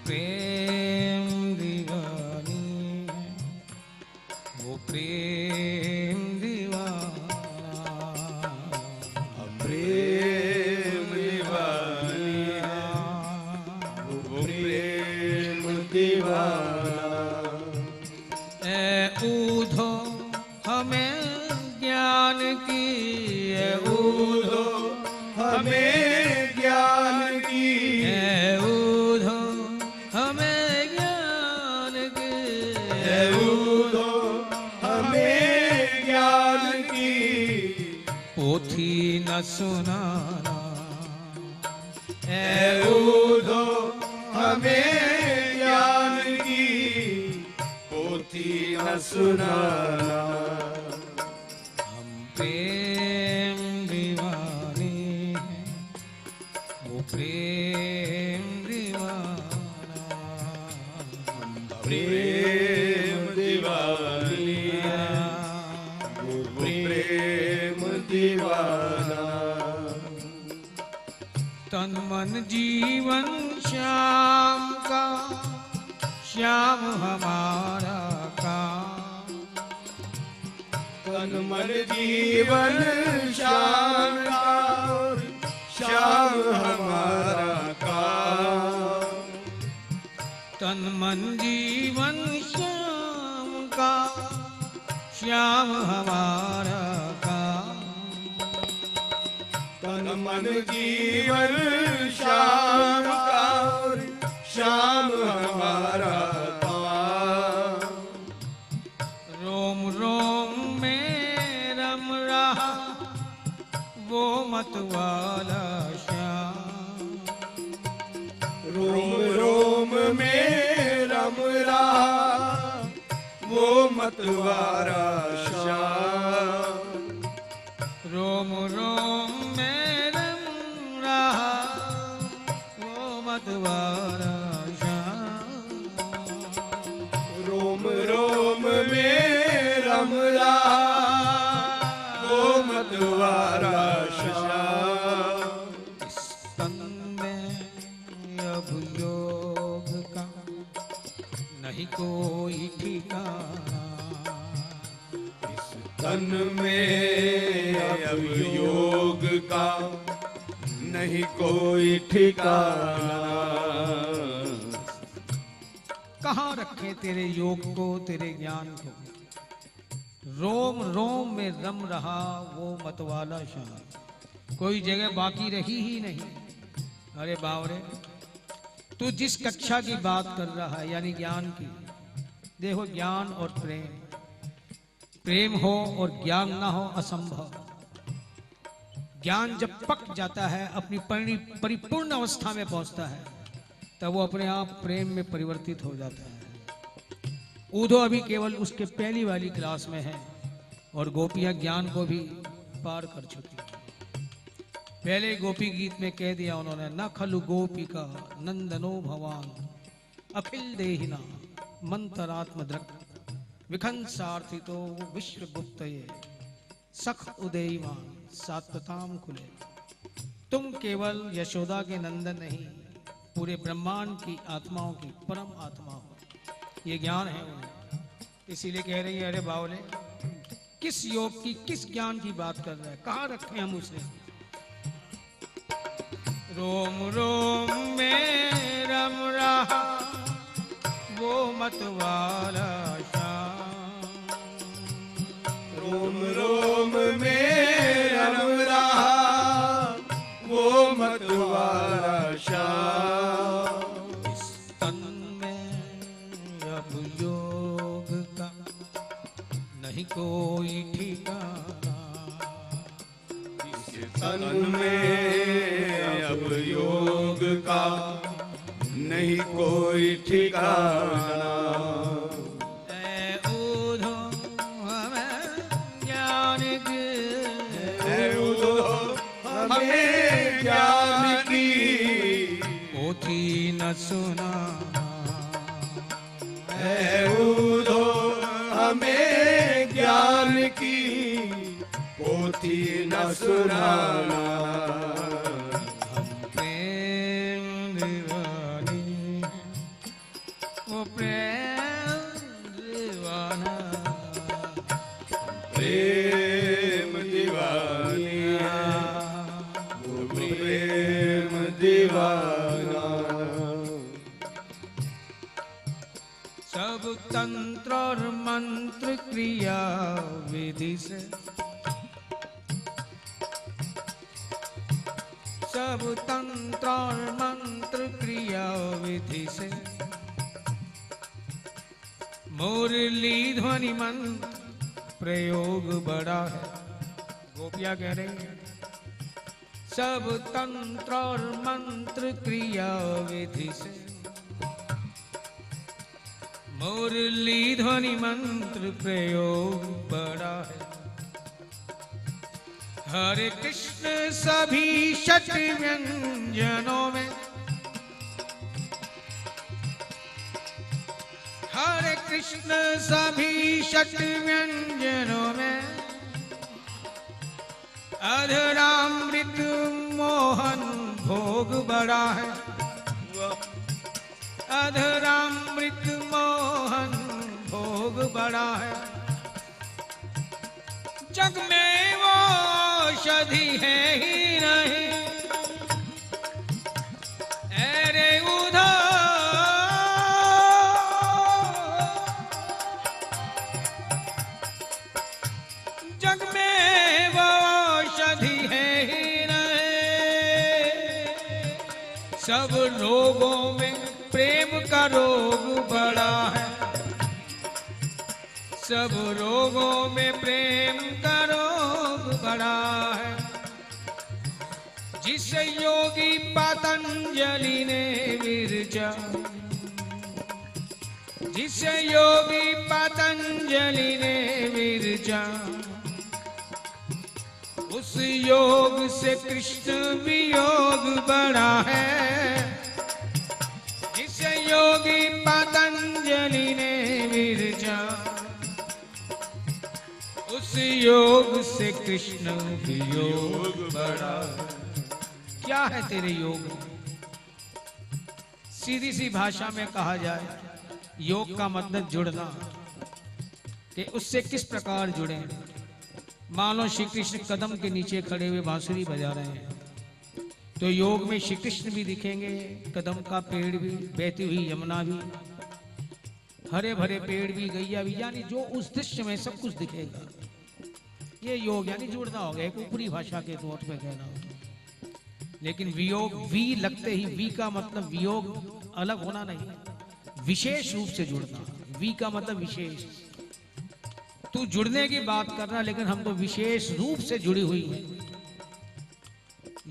प्रेम दीवानी है, वो प्रेम दीवाना। हम प्रेम दीवानी है, वो प्रेम दीवाना। ए ऊधो हमें ज्ञान की, ए ऊधो हमें ज्ञान की, ए ऊधो हमें ज्ञान की, ए ऊधो हमें ज्ञान की। पोथी न सुनाना, ए ऊधो हमें ज्ञान की, पोथी न सुनाना। हम प्रेम दीवानी है, वो प्रेम दीवाना। प्रेम दीवानी है, वो प्रेम दीवाना। तन मन जीवन श्याम का, श्याम हमारा काम। तन मन जीवन श्याम का, श्याम हमारा काम। तन मन जीवन श्याम का, श्याम हमारा काम। तन मन जीवन श्याम का, श्याम हमारा काम। रोम रोम में रम रहा वो मतवाला श्याम। रोम रोम में रम रहा वो मतवारा श्याम। रोम रोम में रम रहा वो मतवाला श्याम। रोम रोम में रम रहा वो मतवारा श्याम। इस तन में अब योग का नहीं कोई ठिकाना। इस तन में अब योग का नहीं कोई ठिकाना। कहाँ रखे तेरे योग को, तेरे ज्ञान को। रोम रोम में रम रहा वो मतवाला श्याम। कोई जगह बाकी रही ही नहीं। अरे बावरे, तू जिस कक्षा की बात कर रहा है यानी ज्ञान की, देखो ज्ञान और प्रेम, प्रेम हो और ज्ञान ना हो असंभव। ज्ञान जब पक जाता है, अपनी परिपूर्ण अवस्था में पहुंचता है, तब वो अपने आप प्रेम में परिवर्तित हो जाता है। ऊधो अभी केवल उसके पहली वाली क्लास में है और गोपियां ज्ञान को भी पार कर चुकी हैं। पहले गोपी गीत में कह दिया उन्होंने, न खलु गोपिका नंदनो भवान अखिल देहिना मंतरात्म दृक् विखंसार्थितो विश्वगुप्तये सख उदयमान सात्वताम खुले। तुम केवल यशोदा के नंदन नहीं, पूरे ब्रह्मांड की आत्माओं की परम आत्मा हो। ये ज्ञान है उन्हें। इसीलिए कह रही है, अरे बावले, किस योग की, किस ज्ञान की बात कर रहा है, कहाँ रखे हम उसे। रोम रोम में रम रहा वो मतवाला श्याम। रोम रोम में रम रहा वो मतवाला श्याम। इस तन में अब योग का नहीं कोई ठिकाना। इस तन में अब योग का नहीं कोई ठिकाना। ऐ ऊधो हमें ज्ञान की, ऐ ऊधो हमें ज्ञान की, पोथी न सुना। ऐ ऊधो हमें ज्ञान की, पोथी न सुनाना। हम प्रेम दीवानी तंत्र और मंत्र क्रिया विधि से, सब तंत्र और मंत्र क्रिया विधि से, मुरली ध्वनि मंत्र प्रयोग बड़ा है। गोपियां कह रही हैं सब तंत्र और मंत्र क्रिया विधि से, मुरली ध्वनि मंत्र प्रयोग बड़ा है। हरे कृष्ण सभी षट व्यंजनों में, हरे कृष्ण सभी षट व्यंजनों में, अधरामृत मोहन भोग बड़ा है। अधरामृत मोहन भोग बड़ा है। जग में वो औषधि है ही नहीं, अरे उधर जग में वो औषधि है ही नहीं। सब रोगों में प्रेम का रोग बड़ा है। सब रोगों में प्रेम का रोग बड़ा है। जिस योगी पतंजलि ने विरचा, जिस योगी पतंजलि ने विरचा, उस योग से कृष्ण वियोग बड़ा है। जिस योगी पतंजलि ने विरचा, उस योग से कृष्ण वियोग बड़ा है। क्या है तेरे योग? सीधी सी भाषा में कहा जाए, योग का मतलब जुड़ना, कि उससे किस प्रकार जुड़े। मान लो श्री कृष्ण कदम के नीचे खड़े हुए बांसुरी बजा रहे हैं, तो योग में श्री कृष्ण भी दिखेंगे, कदम का पेड़ भी, बहती हुई यमुना भी, हरे भरे पेड़ भी, गैया भी, यानी जो उस दृश्य में सब कुछ दिखेगा। ये योग यानी जुड़ना हो गया, एक ऊपरी भाषा के तौर पे कहना होगा। लेकिन वियोग, वी लगते ही, वी का मतलब वियोग अलग होना नहीं, विशेष रूप से जुड़ना। वी का मतलब विशेष। तू जुड़ने की बात कर रहा, लेकिन हम तो विशेष रूप से जुड़ी हुई है।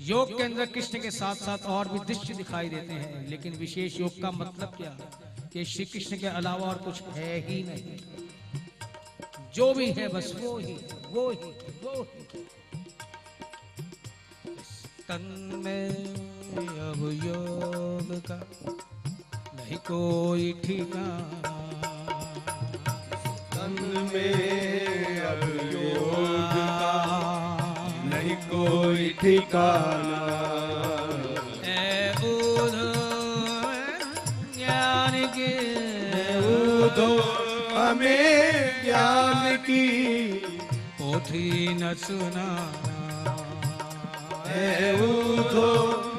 योग के अंदर कृष्ण के साथ साथ और भी दृश्य दिखाई देते हैं, लेकिन विशेष योग का मतलब क्या, कि श्री कृष्ण के अलावा और कुछ है ही नहीं। जो भी है बस वो ही, वो ही, वो ही। तन में अब योग का नहीं कोई ठिकाना, तन में अब योग का नहीं कोई ठिकाना। ज्ञान के उदो हमें ज्ञान की पोथी न सुनाना, उदो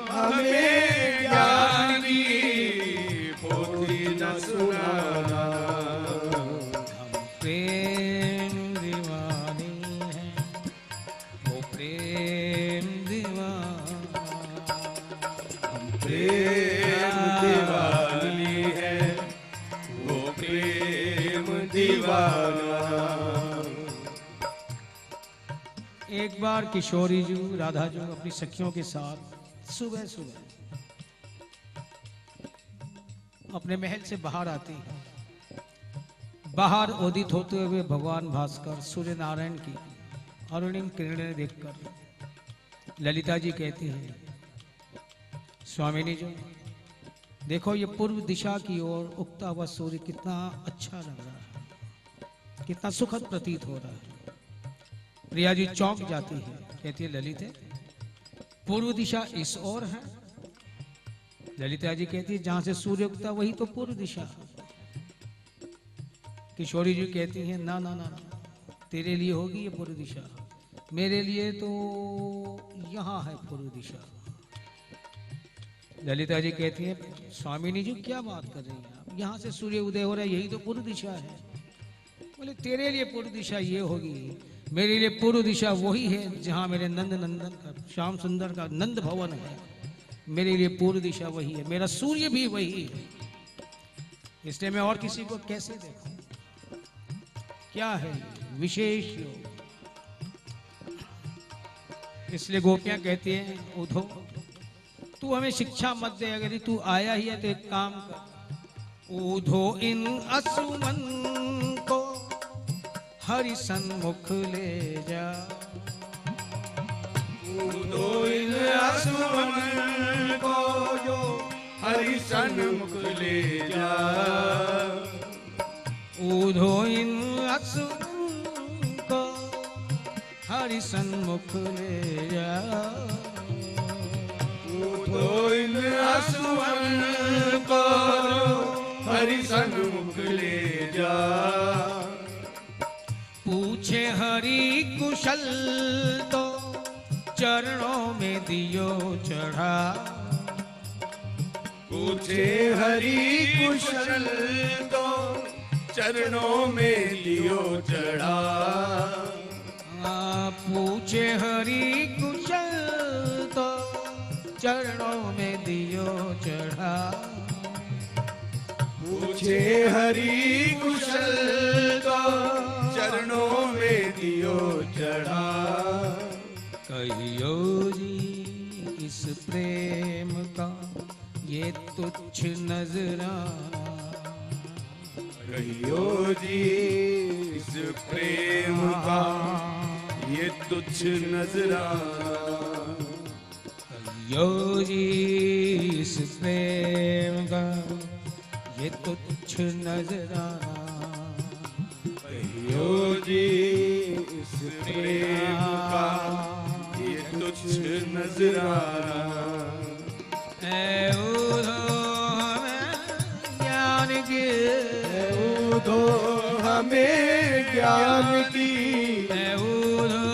हमें ज्ञान की पोथी न सुनाना। प्रेम दीवानी है वो प्रेम दीवाना, प्रेम दीवानी है वो प्रेम दीवाना। एक बार किशोरी जी, राधा जी अपनी सखियों के साथ सुबह सुबह अपने महल से बाहर आती हैं। बाहर उदित होते हुए भगवान भास्कर सूर्य नारायण की अरुणिम किरणें देखकर ललिता जी कहती हैं, स्वामिनी जी देखो, ये पूर्व दिशा की ओर उगता हुआ सूर्य कितना अच्छा लग रहा है, कितना सुखद प्रतीत हो रहा है। प्रिया जी चौंक जाती है, कहती है, ललिते पूर्व दिशा इस ओर है। ललिता जी कहती है, जहां से सूर्य उगता वही तो पूर्व दिशा। किशोरी जी कहती हैं, ना ना ना, तेरे लिए होगी ये पूर्व दिशा, मेरे लिए तो यहाँ है पूर्व दिशा। ललिता जी कहती हैं, स्वामिनी जी क्या बात कर रही हैं आप, यहाँ से सूर्य उदय हो रहा है, यही तो पूर्व दिशा है। बोले तेरे लिए पूर्व दिशा ये होगी, मेरे लिए पूर्व दिशा वही है जहाँ मेरे नंद नंदन का, श्याम सुंदर का नंद भवन है। मेरे लिए पूर्व दिशा वही है, मेरा सूर्य भी वही है। इसलिए मैं और किसी को कैसे देखूं? क्या है ये विशेष योग? इसलिए गोपियां कहती हैं, उधो तू हमें शिक्षा मत दे, अगर तू आया ही है तो एक काम कर, उधो इन असुमन को हरि सन्मुख ले जा। उधो इन असुमन को जो हरि सन्मुख ले जा। उधो इन असुमन को हरि सन्मुख ले जा। उधो इन असुमन को हरि सन्मुख ले जा। पूछे हरि कुशल तो चरणों में दियो चढ़ा। पूछे हरि कुशल तो चरणों में लियो चढ़ा। पूछे हरि कुशल तो चरणों में दियो चढ़ा। पूछे हरि कुशल तो चरणों में दियो चढ़ा। कहियो जी इस प्रेम का ये तुच्छ नजराना। कहियो जी इस प्रेम का ये तुच्छ नजराना। कहियो जी इस प्रेम का ये तुच्छ नजराना। कहियो जी इस प्रेम का ये तुच्छ नजराना। ऐ उधो हमें ज्ञान की, उधो हमें ज्ञान की। ऐ उधो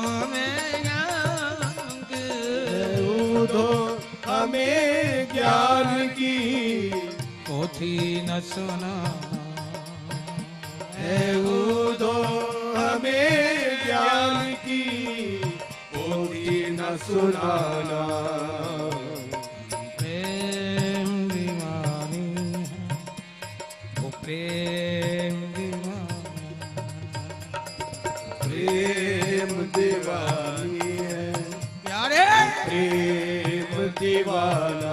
हमें ज्ञान की। उधो हमें ज्ञान की। पोथी न सुना। उधो हमें ज्ञान की। पोथी न सुनाना। प्रेम दीवानी है वो प्रेम दीवानी। प्रेम दीवानी है प्यारे प्रेम दीवाना।